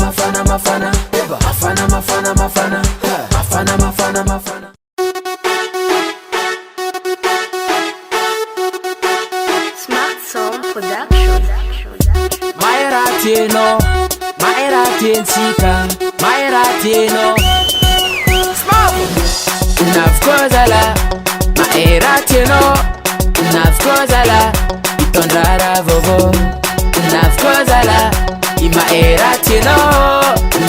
mafana mafana mafana mafana mafana mafana mafana mafana. Smart Sound Production. Maera tieno, maera tiensika, maera tieno. Nafkozala, maera tieno. Nafkozala, itondrara vovo. Nafkozala, ima era tieno.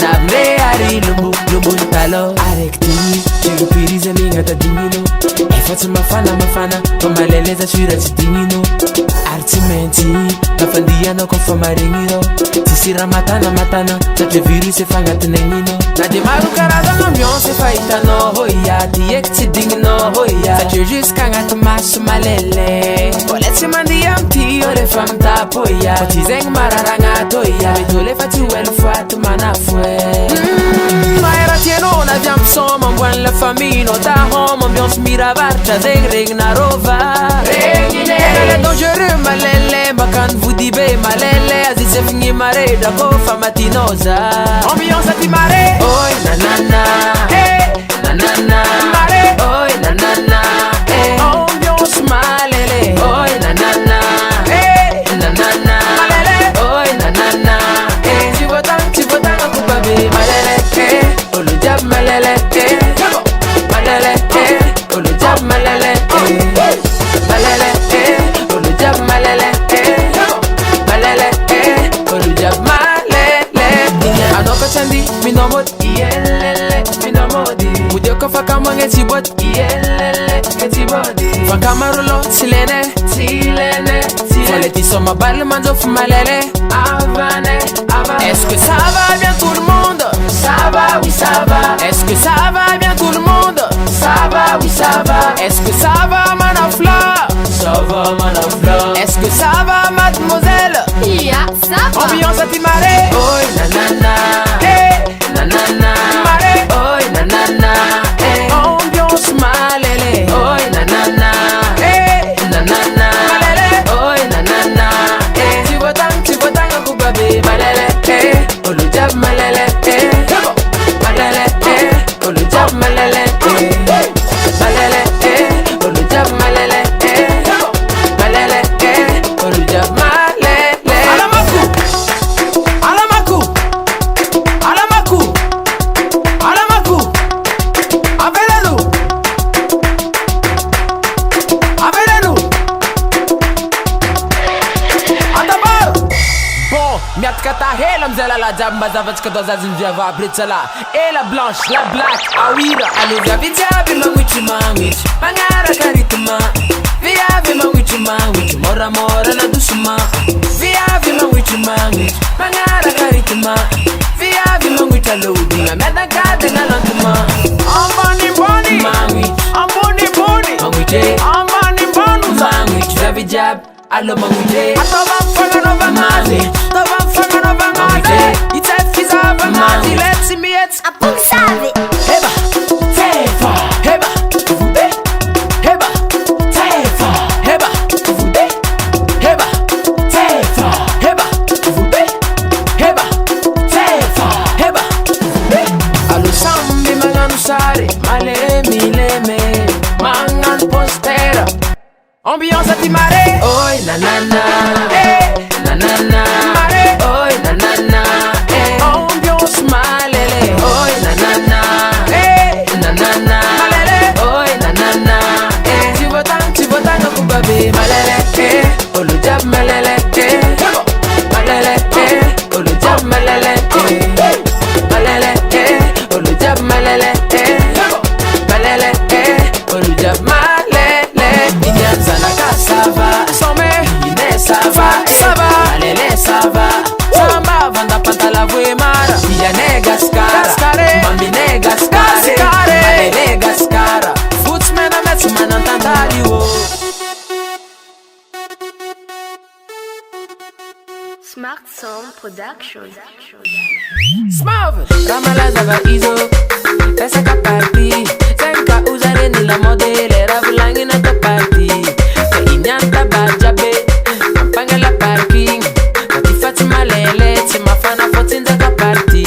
Navre ari lumbu lumbu talo. Arekti, chirupirize minga ta dingino. Efatu mafana mafana, komaleleza shura tidingino. Artimenti, nafandia no konfoma ringino. Tisira matana matana, chache virus e fanga tenengino. Na de maru karada ambiance faita no hoya, diek tidingino hoya. Sache jusqu'à ngatu masu malele. Boletse mandi amti ore famta poya. Potizeng mararanga toya, metole fatu elu fatu manafwe. Maera tieno na jam soma mbwan la famino. Ta home ambiance miravarcha zeng regna rova. Regnine dangereux malele, makan vudibe malele. Azise fingi mare da kofa matinoza. Ambiance ati mare. Oi na na na, hey na na na mare. Oi na na na, hey ambiance malele. Oi na na na, hey na na na malele. Oi na na na, hey chivotang akubabe malele. Hey olujab malele. Hey malele. Hey olujab malele. Hey malele. Hey olujab malele. Hey malele. Hey olujab malele. Anoko chandi minomod iyelele minomodi. Mujoko fakama ngetibot iyelele ngetibodi. Fakama rulo silene. Foleti soma balle manzo fumalele. Avane. Est-ce que ça va bien tout le monde? Ça va, oui ça va. Est-ce que ça va bien tout le monde? Ça va, oui ça va. Est-ce que ça va manafla? Ça va manafla. Est-ce que ça va mademoiselle? Yeah, ça va. Ambiance à timare. Oi na na na, hey na na na mare. Oi na na na, hey ambiance malele. Oi na na na, hey na na na malele. Oi na na na, hey chivotang akubabe malele. Hey olujab malele. Hey malele. Hey olujab malele. Hey malele. Hey olujab malele. Hey malele. Hey olujab malele. Alamaku, alamaku, alamaku, alamaku. Avelenu, avelenu. Atabar. Bon, miatkata hela mzela la jamba zavatska doza zinjava britsala. Et la blanche, la black, awira. Aluvia vitia vilonguchi manguchi. Mangara karituma. Via vilonguchi manguchi. Mora mora na dusuma. Via vilonguchi manguchi. Mangara karituma. Via vilonguchi aludi. Meda gade ngalantuma. Ambani boni manguchi. Amboni boni manguchi. Ambani bonu manguchi. Zavi jab. Allo manguchi. Atoba fanga nova manguchi. Atoba fanga nova manguchi. It's a fizava manguchi. Let's me it's A pouco sabe. Heba, tefa, heba, vude, heba, tefa, heba, vude, heba, tefa, heba, vude, heba, tefa, heba, vude. Allo sambi mangan sare, male mileme, mangan postera. Ambiance à timare. Oi na na na, hey na na na mare. Oi na na na, hey ambiance malele. Oi na na na, hey na na na malele. Oi na na na, hey chivotang akubabe malele. Hey olujab malele. Hey malele. Hey olujab malele. Hey malele. Hey olujab malele. Hey malele. Hey olujab malele. Inyanza na kasava. Some ine sava. Sava malele sava. Samba vanda pantala vwe mara. Iya nega skara. Mami nega skara. Malele gaskara. Footsman a metsu manantantali wo. Smart Sound Production. Smav Ramala zava izo. Pesa ka party. Senka uzare ni la modele. Ravulangi na ta party. Ka inyanta bajabe. Kampanga la parking. Katifati malele. Tima fana fotinza ka party.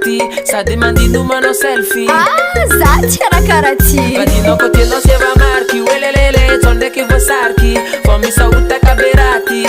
ty sady mandino manao selfie za tsy karakara ty vadinao koty anao seva mariky oelelele tsao ndraiky voasariky fô misahotaka be raty